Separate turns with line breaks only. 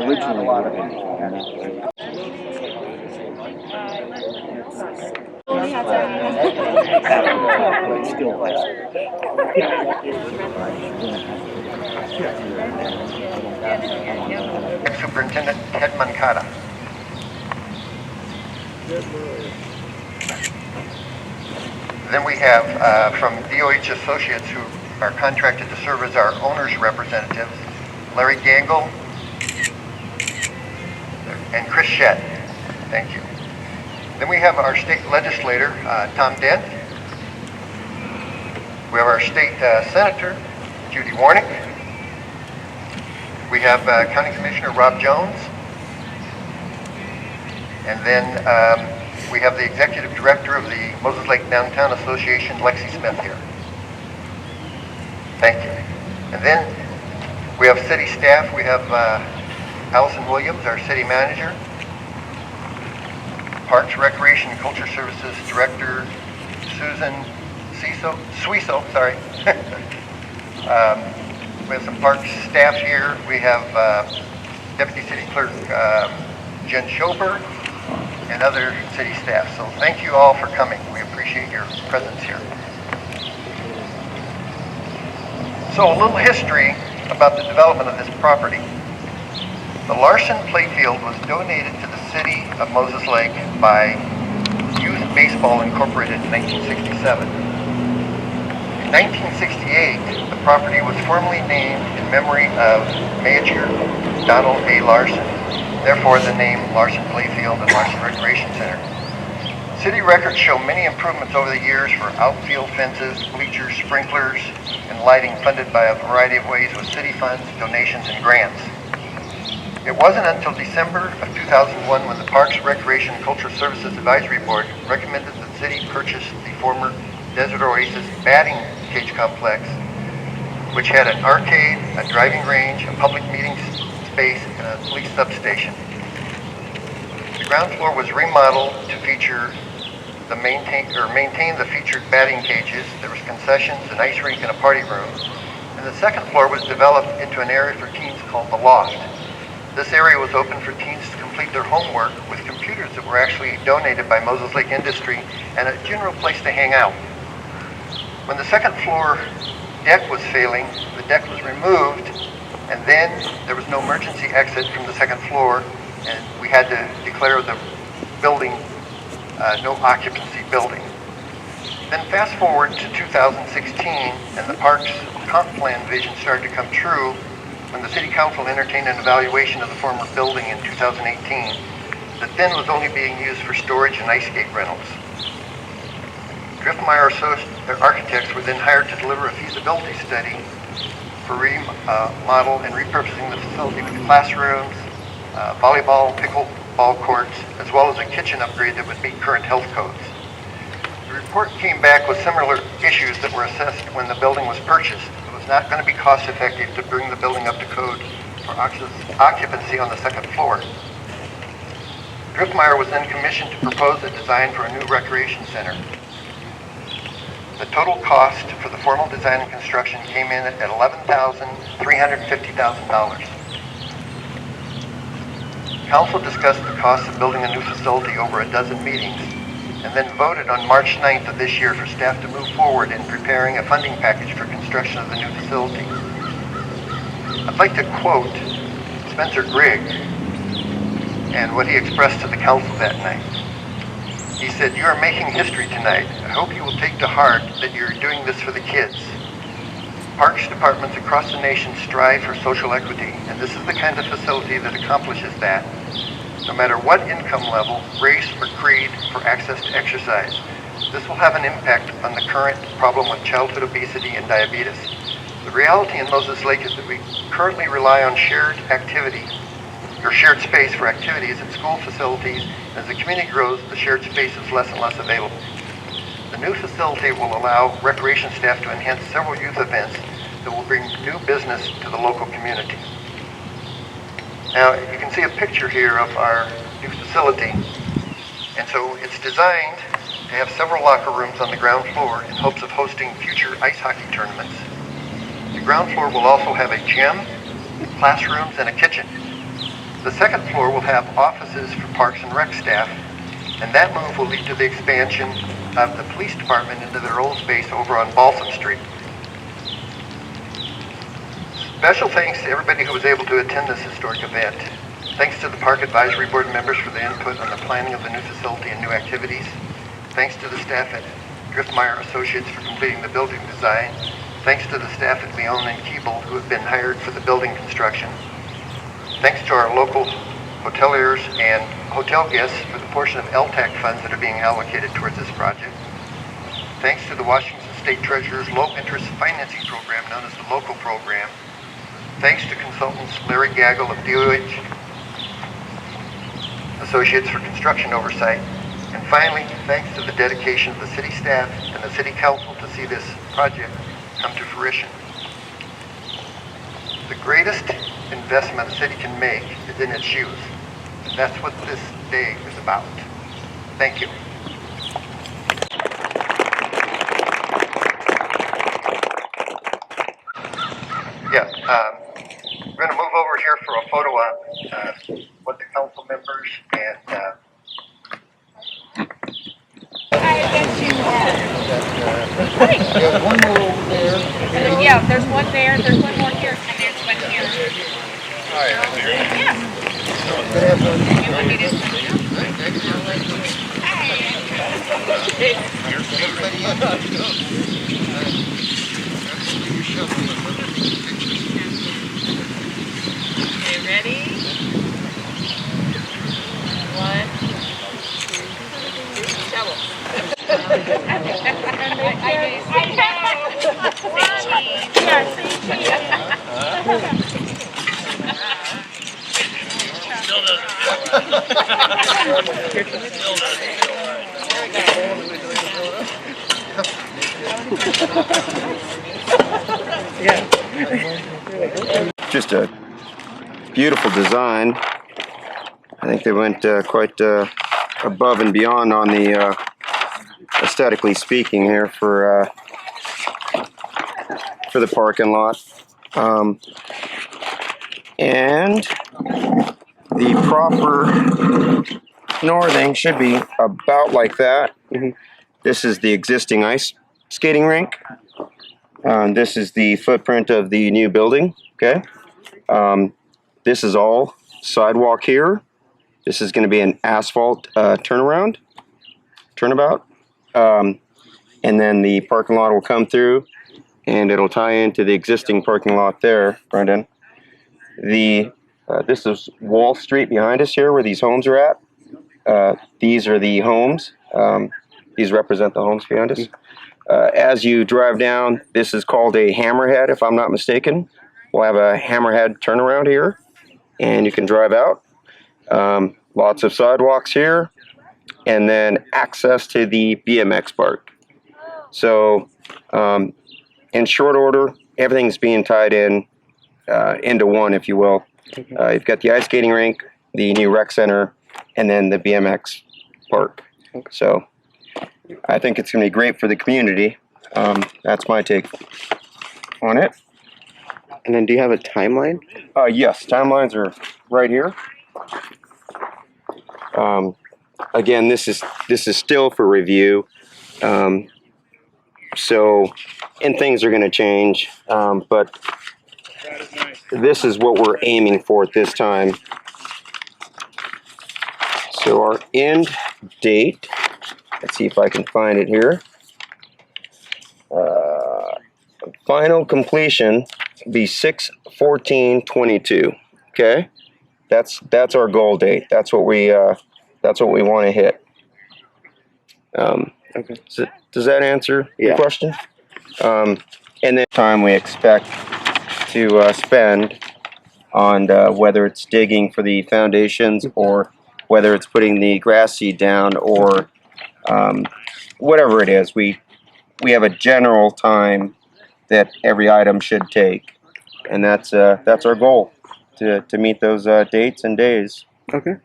originally would have been. But still high school.
Superintendent Ted Mancata. Then we have from DOH Associates, who are contracted to serve as our owner's representatives, Larry Gangle and Chris Shedd. Thank you. Then we have our state legislator, Tom Dent. We have our state senator, Judy Warnick. We have County Commissioner Rob Jones. And then we have the executive director of the Moses Lake Downtown Association, Lexi Smith, here. Thank you. And then we have city staff. We have Allison Williams, our city manager. Parks, Recreation, and Culture Services Director, Susan Suiso, sorry. We have some parks staff here. We have Deputy City Clerk Jen Schober and other city staff. So thank you all for coming. We appreciate your presence here. So a little history about the development of this property. The Larson Playfield was donated to the city of Moses Lake by Youth Baseball Incorporated in 1967. In 1968, the property was formally named in memory of Major Donald A. Larson, therefore the name Larson Playfield and Larson Recreation Center. City records show many improvements over the years for outfield fences, bleachers, sprinklers, and lighting funded by a variety of ways with city funds, donations, and grants. It wasn't until December of 2001 when the Parks, Recreation, and Cultural Services Advisory Board recommended that the city purchase the former Desert Oasis batting cage complex, which had an arcade, a driving range, a public meeting space, and a police substation. The ground floor was remodeled to feature maintain the featured batting cages. There was concessions, an ice rink, and a party room. And the second floor was developed into an area for teens called the Loft. This area was open for teens to complete their homework with computers that were actually donated by Moses Lake Industry and a general place to hang out. When the second floor deck was failing, the deck was removed, and then there was no emergency exit from the second floor, and we had to declare the building no occupancy building. Then fast forward to 2016, and the park's comp plan vision started to come true when the City Council entertained an evaluation of the former building in 2018 that then was only being used for storage and ice skate rentals. Driftmeyer architects were then hired to deliver a feasibility study for remodel and repurposing the facility with classrooms, volleyball, pickleball courts, as well as a kitchen upgrade that would meet current health codes. The report came back with similar issues that were assessed when the building was purchased. It was not going to be cost effective to bring the building up to code for occupancy on the second floor. Driftmeyer was then commissioned to propose a design for a new recreation center. The total cost for the formal design and construction came in at $11,350,000. Council discussed the cost of building a new facility over a dozen meetings and then voted on March 9th of this year for staff to move forward in preparing a funding package for construction of the new facility. I'd like to quote Spencer Grigg and what he expressed to the council that night. He said, "You are making history tonight. I hope you will take to heart that you're doing this for the kids. Parks departments across the nation strive for social equity, and this is the kind of facility that accomplishes that. No matter what income level, race, or creed for access to exercise, this will have an impact on the current problem with childhood obesity and diabetes. The reality in Moses Lake is that we currently rely on shared space for activities at school facilities. As the community grows, the shared space is less and less available. The new facility will allow recreation staff to enhance several youth events that will bring new business to the local community." Now, you can see a picture here of our new facility. And so it's designed to have several locker rooms on the ground floor in hopes of hosting future ice hockey tournaments. The ground floor will also have a gym, classrooms, and a kitchen. The second floor will have offices for Parks and Rec staff, and that move will lead to the expansion of the police department into their old space over on Balsam Street. Special thanks to everybody who was able to attend this historic event. Thanks to the Park Advisory Board members for the input on the planning of the new facility and new activities. Thanks to the staff at Driftmeyer Associates for completing the building design. Thanks to the staff at Leon and Keeble who have been hired for the building construction. Thanks to our local hoteliers and hotel guests for the portion of LTAC funds that are being allocated towards this project. Thanks to the Washington State Treasurer's low-interest financing program known as the LOCO program. Thanks to consultants Larry Gaggle of DOH Associates for construction oversight. And finally, thanks to the dedication of the city staff and the city council to see this project come to fruition. The greatest investment a city can make is in its youth. And that's what this day is about. Thank you. Yeah, we're going to move over here for a photo op with the council members and there's one more over there.
Yeah, there's one there, there's one more here, and there's one here. Yeah. You want me to? Okay, ready? One, two, shovel.
Just a beautiful design. I think they went quite above and beyond on the aesthetically speaking here for the parking lot. And the proper northing should be about like that. This is the existing ice skating rink. This is the footprint of the new building. Okay. This is all sidewalk here. This is going to be an asphalt turnabout. And then the parking lot will come through and it'll tie into the existing parking lot there, Brendan. This is Wall Street behind us here where these homes are at. These are the homes. These represent the homes behind us. As you drive down, this is called a hammerhead, if I'm not mistaken. We'll have a hammerhead turnaround here, and you can drive out. Lots of sidewalks here, and then access to the BMX park. So, in short order, everything's being tied in into one, if you will. You've got the ice skating rink, the new rec center, and then the BMX park. So, I think it's going to be great for the community. That's my take on it.
And then do you have a timeline?
Yes, timelines are right here. Again, this is still for review. So, and things are going to change, but this is what we're aiming for at this time. So our end date, let's see if I can find it here. Final completion be 6/14/22. Okay, that's our goal date. That's what we want to hit.
Okay.
Does that answer your
Yeah.
question? And then time we expect to spend on whether it's digging for the foundations or whether it's putting the grass seed down or whatever it is. We have a general time that every item should take, and that's our goal to meet those dates and days.
Okay.